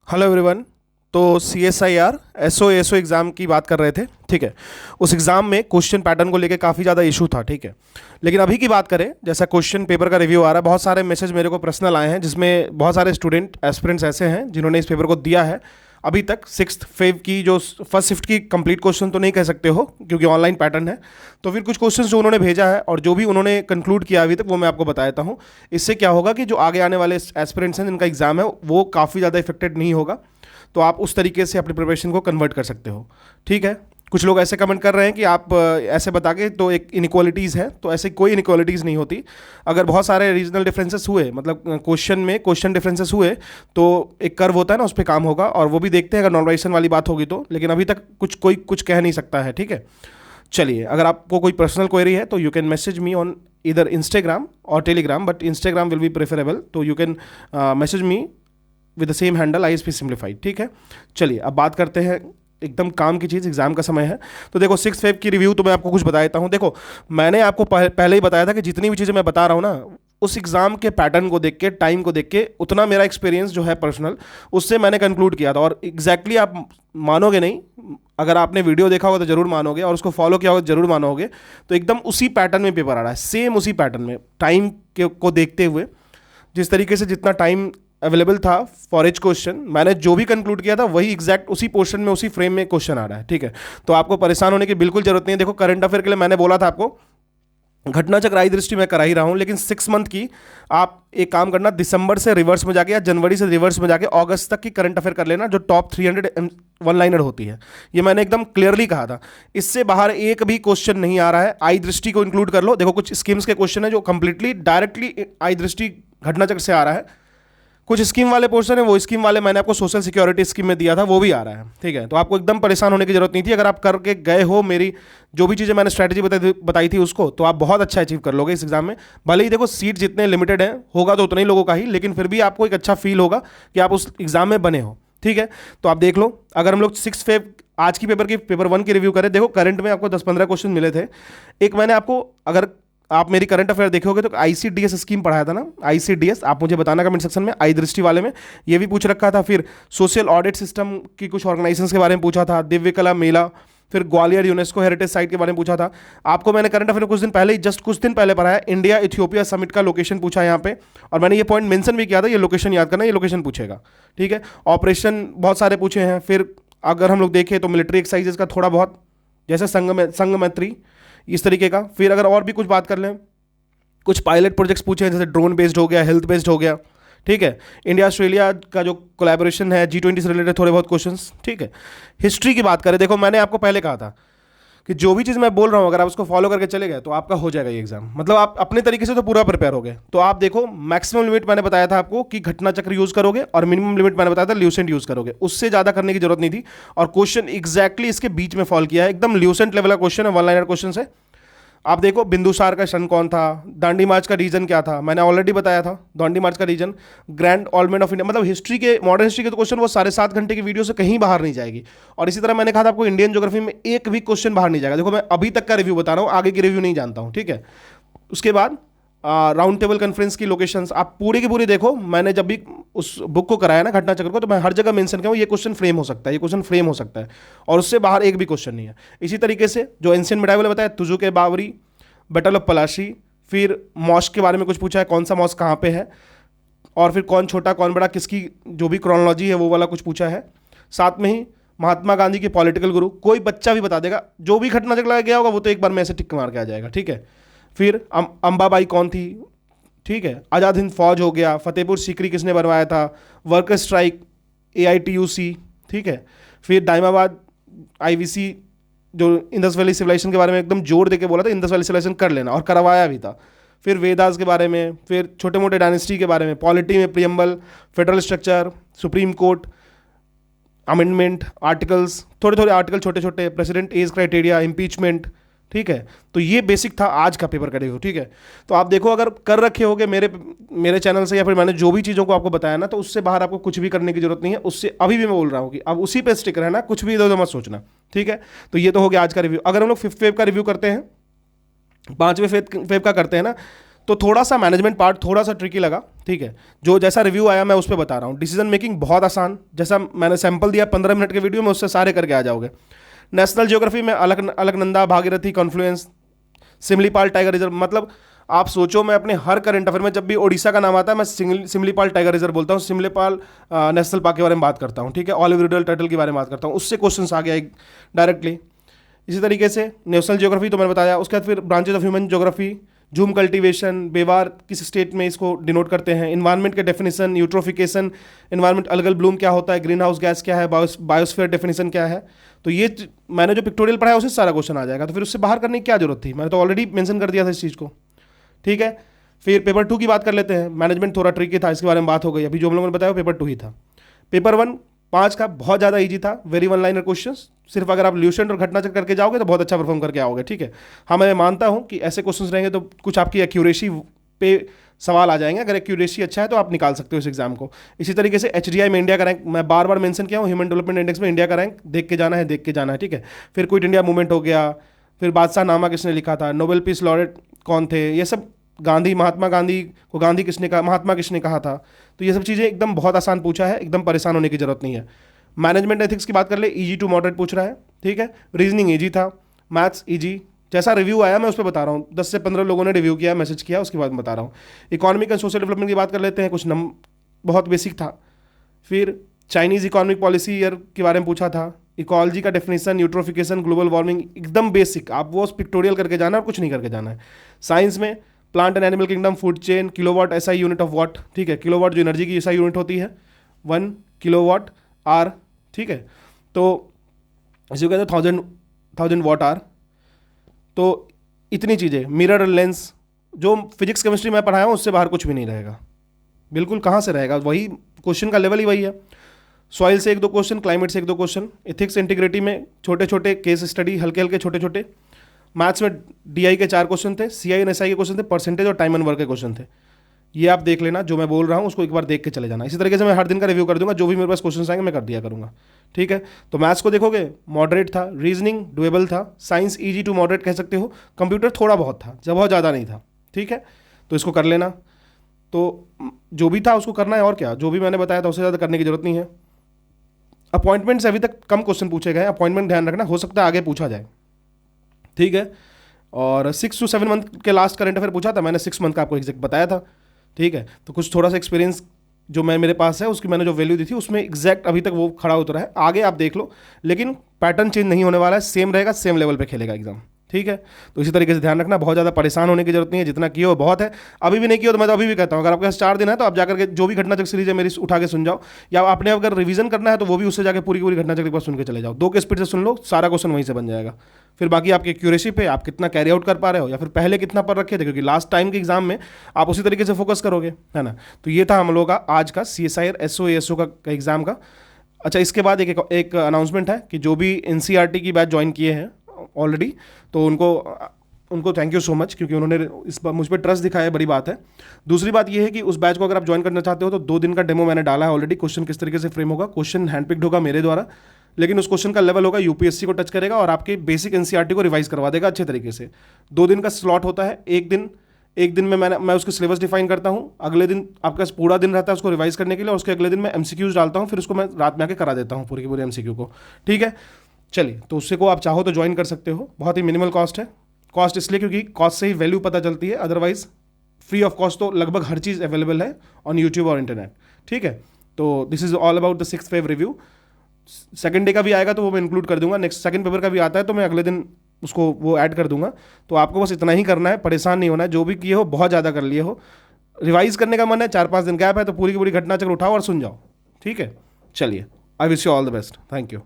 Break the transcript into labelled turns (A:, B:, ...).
A: Hello everyone. तो C S I R S O exam की बात कर रहे थे। ठीक है। उस एग्ज़ाम में क्वेश्चन पैटर्न को लेकर काफ़ी ज़्यादा इशू था। ठीक है। लेकिन अभी की बात करें, जैसा क्वेश्चन पेपर का रिव्यू आ रहा है, बहुत सारे मैसेज मेरे को पर्सनल आए हैं जिसमें बहुत सारे स्टूडेंट एस्पिरेंट्स ऐसे हैं जिन्होंने इस पेपर को दिया है। अभी तक सिक्स फेव की जो फर्स्ट शिफ्ट की कंप्लीट क्वेश्चन तो नहीं कह सकते हो क्योंकि ऑनलाइन पैटर्न है। तो फिर कुछ क्वेश्चंस जो उन्होंने भेजा है और जो भी उन्होंने कंक्लूड किया अभी तक वो मैं आपको बता देता हूँ। इससे क्या होगा कि जो आगे आने वाले एस्पिरेंट्स हैं जिनका एग्जाम है वो काफ़ी ज़्यादा इफेक्टेड नहीं होगा। तो आप उस तरीके से अपनी प्रिपरेशन को कन्वर्ट कर सकते हो। ठीक है। कुछ लोग ऐसे कमेंट कर रहे हैं कि आप ऐसे बता के तो एक इनइक्वालिटीज़ है, तो ऐसे कोई इनइक्वालिटीज़ नहीं होती। अगर बहुत सारे रीजनल डिफरेंसेस हुए, मतलब क्वेश्चन में क्वेश्चन डिफरेंसेस हुए, तो एक कर्व होता है ना, उस पर काम होगा और वो भी देखते हैं अगर नॉर्मलाइजेशन वाली बात होगी तो। लेकिन अभी तक कोई कुछ कह नहीं सकता है। ठीक है। चलिए, अगर आपको कोई पर्सनल क्वेरी है तो you can message me on इधर इंस्टाग्राम और Telegram, but Instagram will be preferable. तो you can message me with the same handle I S P simplified. ठीक है। चलिए, अब बात करते हैं एकदम काम की चीज़, एग्जाम का समय है। तो देखो, सिक्स फेब की रिव्यू तो मैं आपको कुछ बता देता हूँ। देखो, मैंने आपको पहले ही बताया था कि जितनी भी चीज़ें मैं बता रहा हूँ ना, उस एग्ज़ाम के पैटर्न को देख के, टाइम को देख के, उतना मेरा एक्सपीरियंस जो है पर्सनल, उससे मैंने कंक्लूड किया था। और एग्जैक्टली आप मानोगे नहीं, अगर आपने वीडियो देखा होगा तो जरूर मानोगे और उसको फॉलो किया होगा तो जरूर मानोगे। तो एकदम उसी पैटर्न में पेपर आ रहा है, सेम उसी पैटर्न में, टाइम को देखते हुए, जिस तरीके से जितना टाइम अवेलेबल था फॉर एच क्वेश्चन, मैंने जो भी कंक्लूड किया था वही एग्जैक्ट उसी पोर्शन में, उसी फ्रेम में क्वेश्चन आ रहा है। ठीक है। तो आपको परेशान होने की बिल्कुल जरूरत नहीं है। देखो, करंट अफेयर के लिए मैंने बोला था आपको, घटना चक्र आई दृष्टि मैं करा ही रहा हूं, लेकिन 6 मंथ की आप एक काम करना, दिसंबर से रिवर्स में जाके या जनवरी से रिवर्स में जाके अगस्त तक की करंट अफेयर कर लेना, जो टॉप 300 वन लाइनर होती है। ये मैंने एकदम क्लियरली कहा था। इससे बाहर एक भी क्वेश्चन नहीं आ रहा है। आई दृष्टि को इंक्लूड कर लो। देखो, कुछ स्कीम्स के क्वेश्चन है जो कंप्लीटली डायरेक्टली आई दृष्टि घटना चक्र से आ रहा है। कुछ स्कीम वाले पोर्शन है, वो स्कीम वाले मैंने आपको सोशल सिक्योरिटी स्कीम में दिया था, वो भी आ रहा है। ठीक है। तो आपको एकदम परेशान होने की जरूरत नहीं थी। अगर आप करके गए हो मेरी जो भी चीज़ें मैंने स्ट्रैटेजी बताई थी उसको, तो आप बहुत अच्छा अचीव कर लोगे इस एग्जाम में। भले ही देखो सीट जितने लिमिटेड हैं, होगा तो उतने ही लोगों का ही, लेकिन फिर भी आपको एक अच्छा फील होगा कि आप उस एग्जाम में बने हो। ठीक है। तो आप देख लो, अगर हम लोग सिक्स फेब आज की पेपर वन की रिव्यू करें, देखो करंट में आपको 10-15 क्वेश्चन मिले थे। एक मैंने आपको, अगर आप मेरी करंट अफेयर देखोगे तो आईसीडीएस स्कीम पढ़ाया था ना, आईसीडीएस, आप मुझे बताना कमेंट सेक्शन में। आई दृष्टि वाले में ये भी पूछ रखा था। फिर सोशल ऑडिट सिस्टम की कुछ ऑर्गेनाइजेशंस के बारे में पूछा था, दिव्य कला मेला, फिर ग्वालियर यूनेस्को हेरिटेज साइट के बारे में पूछा था। आपको मैंने करंट अफेयर कुछ दिन पहले, जस्ट कुछ दिन पहले पढ़ाया, इंडिया इथियोपिया समिट का लोकेशन पूछा यहाँ पे, और मैंने ये पॉइंट मेंशन भी किया था, ये लोकेशन याद करना, ये लोकेशन पूछेगा। ठीक है। ऑपरेशन बहुत सारे पूछे हैं। फिर अगर हम लोग देखें तो मिलिट्री एक्सरसाइजेस का थोड़ा बहुत, जैसे संगमैत्री, इस तरीके का। फिर अगर और भी कुछ बात कर लें, कुछ पायलट प्रोजेक्ट्स पूछे हैं, जैसे ड्रोन बेस्ड हो गया, हेल्थ बेस्ड हो गया। ठीक है। इंडिया ऑस्ट्रेलिया का जो कोलैबोरेशन है, G20 से रिलेटेड थोड़े बहुत क्वेश्चंस। ठीक है। हिस्ट्री की बात करें, देखो मैंने आपको पहले कहा था कि जो भी चीज़ मैं बोल रहा हूँ अगर आप उसको फॉलो करके चले गए तो आपका हो जाएगा ये एग्जाम। मतलब आप अपने तरीके से तो पूरा प्रिपेयर हो गए। तो आप देखो, मैक्सिमम लिमिट मैंने बताया था आपको कि घटना चक्र यूज करोगे, और मिनिमम लिमिट मैंने बताया था ल्यूसेंट यूज करोगे। उससे ज़्यादा करने की जरूरत नहीं थी। और क्वेश्चन एग्जैक्टली इसके बीच में फॉल किया है, एकदम ल्यूसेंट लेवल का क्वेश्चन है, वन लाइनर क्वेश्चन है। आप देखो, बिंदुसार का सन कौन था, दांडी मार्च का रीजन क्या था, मैंने ऑलरेडी बताया था दांडी मार्च का रीजन, ग्रैंड ऑलमेंट ऑफ इंडिया। मतलब हिस्ट्री के, मॉडर्न हिस्ट्री के तो क्वेश्चन वो 7.5 घंटे की वीडियो से कहीं बाहर नहीं जाएगी। और इसी तरह मैंने कहा था आपको, इंडियन ज्योग्राफी में एक भी क्वेश्चन बाहर नहीं जाएगा। देखो, मैं अभी तक का रिव्यू बता रहा हूँ, आगे की रिव्यू नहीं जानता हूँ। ठीक है। उसके बाद राउंड टेबल कॉन्फ्रेंस की लोकेशंस आप पूरी की पूरी देखो। मैंने जब भी उस बुक को कराया ना, घटना चक्र को, तो मैं हर जगह मेंशन किया हूँ ये क्वेश्चन फ्रेम हो सकता है, ये क्वेश्चन फ्रेम हो सकता है, और उससे बाहर एक भी क्वेश्चन नहीं है। इसी तरीके से जो एंशियंट मिडाइवल बताया, तुजुके बावरी, बैटल ऑफ पलाशी, फिर मॉस्क के बारे में कुछ पूछा है, कौन सा मॉस्क कहाँ पे है, और फिर कौन छोटा कौन बड़ा, किसकी जो भी क्रोनोलॉजी है वो वाला कुछ पूछा है। साथ में ही महात्मा गांधी के पॉलिटिकल गुरु, कोई बच्चा भी बता देगा, जो भी घटना चक्र गया होगा वो तो एक बार में ऐसे टिक मार के आ जाएगा। ठीक है। फिर अंबाबाई कौन थी। ठीक है। आज़ाद हिंद फौज हो गया, फतेहपुर सीकरी किसने बनवाया था, वर्कर स्ट्राइक, AITUC। ठीक है। फिर दाइमाबाद IVC, जो इंडस वैली सिविलाइजेशन के बारे में एकदम जोर देके बोला था, इंडस वैली सिविलाइजेशन कर लेना, और करवाया भी था। फिर वेदास के बारे में, फिर छोटे मोटे डायनेस्टी के बारे में, पॉलिटी में preamble, federal structure, supreme court, amendment, articles, थोड़े थोड़े आर्टिकल छोटे छोटे, प्रेसिडेंट एज क्राइटेरिया, इम्पीचमेंट। ठीक है। तो ये बेसिक था आज का पेपर का रिव्यू। ठीक है। तो आप देखो, अगर कर रखे होगे मेरे चैनल से, या फिर मैंने जो भी चीज़ों को आपको बताया ना, तो उससे बाहर आपको कुछ भी करने की जरूरत नहीं है। उससे अभी भी मैं बोल रहा हूँ कि अब उसी पे स्टिक रहना, कुछ भी इधर उधर मत सोचना। ठीक है। तो ये तो हो गया आज का रिव्यू। अगर हम लोग फिफ्थ वेव का रिव्यू करते हैं, पांचवें वेव का करते हैं ना, तो थोड़ा सा मैनेजमेंट पार्ट थोड़ा सा ट्रिकी लगा। ठीक है, जो जैसा रिव्यू आया मैं उस पर बता रहा हूँ। डिसीजन मेकिंग बहुत आसान, जैसा मैंने सैंपल दिया 15 मिनट के वीडियो में, उससे सारे करके आ जाओगे। नेशनल ज्योग्राफी में Alaknanda, Bhagirathi, confluence, Similipal tiger reserve, मतलब आप सोचो मैं अपने हर करंट अफेयर में जब भी ओडिशा का नाम आता है मैं सिमलीपाल टाइगर रिजर्व बोलता हूँ, सिमलीपाल नेशनल पार्क के बारे में बात करता हूँ, ठीक है, ऑलिव रिडल टर्टल के बारे में बात करता हूँ, उससे क्वेश्चन आ गया एक डायरेक्टली। इसी तरीके से नेशनल ज्योग्राफी तो मैंने बताया, उसके बाद फिर branches of human geography, jhum cultivation, bewar किस स्टेट में इसको डिनोट करते हैं, इन्वायरमेंट के definition, eutrophication, environment algal bloom क्या होता है, ग्रीन हाउस गैस क्या है, बायोस्फीयर डेफिनेशन क्या है। तो ये मैंने जो पिक्टोरियल पढ़ा है उससे सारा क्वेश्चन आ जाएगा, तो फिर उससे बाहर करने की क्या जरूरत थी, मैंने तो ऑलरेडी मेंशन कर दिया था इस चीज़ को, ठीक है। फिर पेपर 2 की बात कर लेते हैं। मैनेजमेंट थोड़ा ट्रिकी था, इसके बारे में बात हो गई, अभी जो हम लोगों ने बताया पेपर 2 ही था। पेपर 1 5 का बहुत ज़्यादा इजी था, वेरी वन लाइनर क्वेश्चन, सिर्फ अगर आप ल्यूसेंट और घटना चक्र करके जाओगे तो बहुत अच्छा परफॉर्म करके आओगे, ठीक है। हाँ, मैं मानता हूँ कि ऐसे क्वेश्चन रहेंगे तो कुछ आपकी एक्यूरेसी पे सवाल आ जाएंगे, अगर एक्यूरेसी अच्छा है तो आप निकाल सकते हो इस एग्जाम को। इसी तरीके से HDI में इंडिया का रैंक मैं बार बार मेंशन किया हूँ, ह्यूमन डेवलपमेंट इंडेक्स में इंडिया का रैंक देख के जाना है, देख के जाना है, ठीक है। फिर क्विट इंडिया मूवमेंट हो गया, फिर बादशाह नामा किसने लिखा था, नोबेल पीस लॉरेट कौन थे, ये सब, गांधी, महात्मा गांधी को गांधी किसने कहा, महात्मा किसने कहा था, तो ये सब चीज़ें एकदम बहुत आसान पूछा है, एकदम परेशान होने की जरूरत नहीं है। मैनेजमेंट एथिक्स की बात कर ले, इजी टू मॉडरेट पूछ रहा है, ठीक है। रीजनिंग इजी था, मैथ्स इजी, जैसा रिव्यू आया मैं उस पर बता रहा हूँ, 10 से 15 लोगों ने रिव्यू किया, मैसेज किया, उसके बाद बता रहा हूँ। इकोनॉमिक एंड सोशल डेवलपमेंट की बात कर लेते हैं, कुछ बहुत बेसिक था। फिर चाइनीज़ इकोनॉमिक पॉलिसी ईयर के बारे में पूछा था, इकोलॉजी का डेफिनेशन, यूट्रोफिकेशन, ग्लोबल वार्मिंग, एकदम बेसिक, आप वो पिक्टोरियल करके जाना है और कुछ नहीं करके जाना है। साइंस में plant and animal kingdom, food chain, kilowatt SI unit of what, ठीक है, किलोवाट जो एनर्जी की SI यूनिट होती है 1 किलोवाट आर, ठीक है। तो इसी को कहते हैं 1000 वाट आर। तो इतनी चीज़ें, मिरर लेंस, जो फिजिक्स केमिस्ट्री में पढ़ाया हूँ उससे बाहर कुछ भी नहीं रहेगा, बिल्कुल कहाँ से रहेगा, वही क्वेश्चन का लेवल ही वही है। सॉइल से 1-2 क्वेश्चन, क्लाइमेट से 1-2 क्वेश्चन, एथिक्स इंटीग्रिटी में छोटे छोटे केस स्टडी, हल्के हल्के छोटे छोटे। मैथ्स में DI के 4 क्वेश्चन थे, CI और SI के क्वेश्चन थे, परसेंटेज और टाइम एंड वर्क के क्वेश्चन थे। ये आप देख लेना, जो मैं बोल रहा हूँ उसको एक बार देख के चले जाना। इसी तरीके से मैं हर दिन का रिव्यू कर दूंगा, जो भी मेरे पास क्वेश्चन आएंगे मैं कर दिया करूँगा, ठीक है। तो मैथ्स को देखोगे मॉडरेट था, रीजनिंग डुएबल था, साइंस इजी टू मॉडरेट कह सकते हो, कंप्यूटर थोड़ा बहुत था, जब बहुत ज़्यादा नहीं था, ठीक है। तो इसको कर लेना, तो जो भी था उसको करना है, और क्या, जो भी मैंने बताया था उससे ज़्यादा करने की जरूरत नहीं है। अपॉइंटमेंट से अभी तक कम क्वेश्चन पूछे गए, अपॉइंटमेंट ध्यान रखना, हो सकता है आगे पूछा जाए, ठीक है। और 6 to 7 मंथ के लास्ट करंट अफेयर पूछा था मैंने, 6 मंथ का आपको एग्जैक्ट बताया था, ठीक है। तो कुछ थोड़ा सा एक्सपीरियंस जो मेरे पास है उसकी मैंने जो वैल्यू दी थी उसमें एग्जैक्ट अभी तक वो खड़ा उतरा है, आगे आप देख लो, लेकिन पैटर्न चेंज नहीं होने वाला है, सेम रहेगा, सेम लेवल पे खेलेगा एग्जाम, ठीक है। तो इसी तरीके से ध्यान रखना, बहुत ज़्यादा परेशान होने की जरूरत नहीं है, जितना किए हो बहुत है। अभी भी नहीं किया तो मैं तो अभी भी कहता हूँ, अगर आपके पास 4 दिन है तो आप जाकर के जो भी घटना चक्र सीरीज है मेरी उठा के सुन जाओ, या आपने अगर रिवीजन करना है तो वो भी उससे जाकर पूरी पूरी घटना चक्र पर सुन के चले जाओ, 2 के स्पीड से सुन लो, सारा क्वेश्चन वहीं से बन जाएगा। फिर बाकी आपकी एक्यूरेसी पे, आप कितना कैरी आउट कर पा रहे हो, या फिर पहले कितना पढ़ रखे थे, क्योंकि लास्ट टाइम के एग्जाम में आप उसी तरीके से फोकस करोगे, है ना। तो ये था हम लोग का आज का CSI और SO का एग्जाम का। अच्छा, इसके बाद एक अनाउंसमेंट है कि जो भी NCERT की बैच ज्वाइन किए हैं ऑलरेडी, तो उनको थैंक यू सो मच, क्योंकि उन्होंने मुझ पर ट्रस्ट दिखाया है, बड़ी बात है। दूसरी बात ये है कि उस बैच को अगर आप ज्वाइन करना चाहते हो तो 2 दिन का डेमो मैंने डाला है ऑलरेडी, क्वेश्चन किस तरीके से फ्रेम होगा, क्वेश्चन हैंडपिक्ड होगा मेरे द्वारा, लेकिन उस क्वेश्चन का लेवल होगा UPSC को टच करेगा और आपके बेसिक NCERT को रिवाइज करवा देगा अच्छे तरीके से। 2 दिन का स्लॉट होता है, एक दिन में मैं उसको सिलेबस डिफाइन करता हूँ, अगले दिन आपका पूरा दिन रहता है उसको रिवाइज करने के लिए, और उसके अगले दिन मैं MCQs डालता हूँ, फिर उसको मैं रात में आके करा देता हूँ पूरी की पूरी MCQ को, ठीक है। चलिए, तो उससे को आप चाहो तो ज्वाइन कर सकते हो, बहुत ही मिनिमल कॉस्ट है। कॉस्ट इसलिए क्योंकि कॉस्ट से ही वैल्यू पता चलती है, अदरवाइज फ्री ऑफ कॉस्ट तो लगभग हर चीज़ अवेलेबल है ऑन यूट्यूब और इंटरनेट, ठीक है। तो this is all about the 6th wave review. Second day का भी आएगा तो वो मैं इंक्लूड कर दूंगा, नेक्स्ट सेकंड पेपर का भी आता है तो मैं अगले दिन उसको वो ऐड कर दूंगा। तो आपको बस इतना ही करना है, परेशान नहीं होना है, जो भी किए हो बहुत ज़्यादा कर लिए हो, रिवाइज करने का मन है, 4-5 दिन गैप है तो पूरी की पूरी घटना चक्र उठाओ और सुन जाओ, ठीक है। चलिए, I wish you all the best, thank you.